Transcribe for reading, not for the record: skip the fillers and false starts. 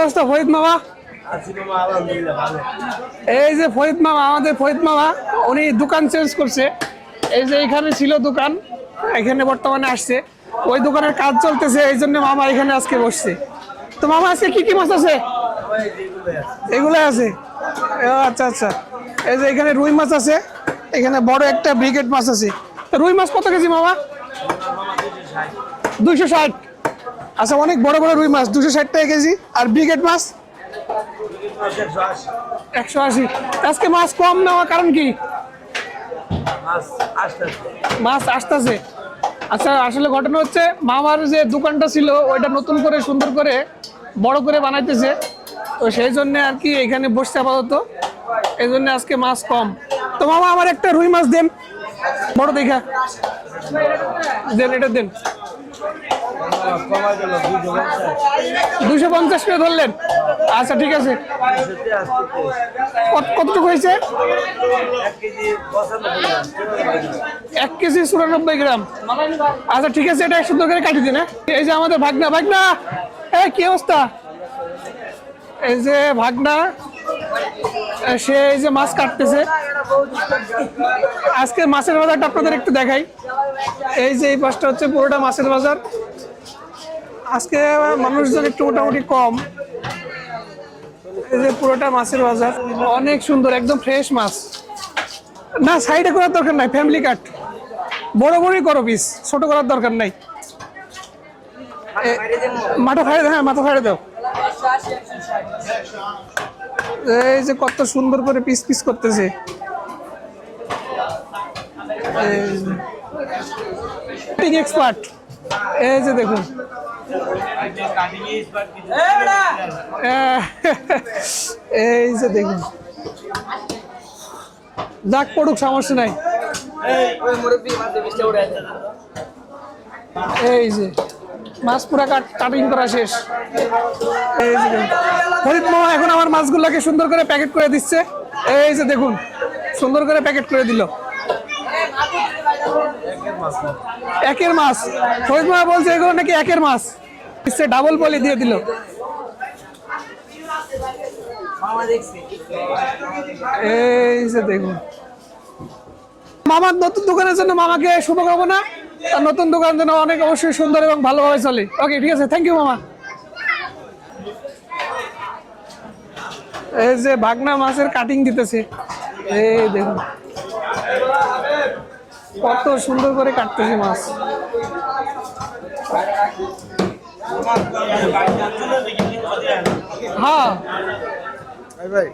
অবস্থা ফরিদ মামা? এই যে ফরিদ মামা, আমাদের ফরিদ মামা, উনি দোকান চেঞ্জ করছে। এই যে এখানে ছিল দোকান, এখানে বর্তমানে আসছে, ওই দোকানের কাজ চলতেছে, এই জন্য মামা এখানে আজকে বসছে। তো মামা আজকে কি কি মাছ আছে? এগুলো আছে। আচ্ছা আচ্ছা, এই যে এখানে রুই মাছ আছে, এখানে বড় একটা ব্রিগেড মাছ আছে। রুই মাছ কত কেজি মামা? 260। আচ্ছা, অনেক বড় বড় রুই মাছ 260 টাকা কেজি। আর ব্রিগেড মাছ 180। আজকে মাছ কম নেওয়ার কারণ কি? মাছ আসতেছে। আচ্ছা, আসলে ঘটনা হচ্ছে মামার যে দোকানটা ছিল ওইটা নতুন করে সুন্দর করে বড় করে বানাইতেছে, তো সেই জন্য আর কি এখানে বসতে আপাতত, এই জন্য আজকে মাছ কম। তো মামা আমার একটা রুই মাছ দেন, বড় দেখা দেন, এটা দেন। 250 করে ধরলেন? আচ্ছা ঠিক আছে। কতটুকু হয়েছে? 1 কেজি 94 গ্রাম। আচ্ছা ঠিক আছে, এটা সুন্দর করে কাটি দিন। এই যে আমাদের ভাগনা, ভাগনা এই কি অবস্থা? এই যে ভাগনা, সে এই যে মাছ কাটতেছে। আজকে মাছের বাজারটা আপনাদের একটু দেখাই। এই যে এই পাশটা হচ্ছে পুরোটা মাছের বাজার। আজকে মানুষজন একটু মোটামুটি কম। এই যে পুরোটা মাছের বাজার, অনেক সুন্দর, একদম ফ্রেশ মাছ। না সাইডে করার দরকার নাই, ফ্যামিলি কাট, বড় বড়ই করো পিস, ছোট করার দরকার নাই। মাথা ফাড়ে দাও, হ্যাঁ মাথা ফাড়ে দাও। এই যে কত সুন্দর করে পিস পিস করতেছে। এক্সপার্ট, এই যে দেখুন। এই যে দেখুন, যাক পড়ুক, সমস্যা নাই। এই যে মাছ পুরা কাটিং করা শেষ। এই যে ফরিদ মামা এখন আমার মাছগুলোকে সুন্দর করে প্যাকেট করে দিচ্ছে। এই যে দেখুন, সুন্দর করে প্যাকেট করে দিল। একের মাছ, ফরিদ মামা বলছে এগুলো নাকি একের মাছ, ডাবল পলি দিয়ে দিল। এই যে দেখুন, মামার নতুন দোকানের জন্য মামাকে শুভকামনা, আর নতুন দোকান যেন অনেক অবশ্যই সুন্দর এবং ভালোভাবে চলে। ওকে ঠিক আছে, থ্যাংক ইউ মামা। এই যে ভাগনা মাছের কাটিং দিতেছে, এই দেখুন কত সুন্দর করে কাটতেছে মাছ। হ্যাঁ ভাই।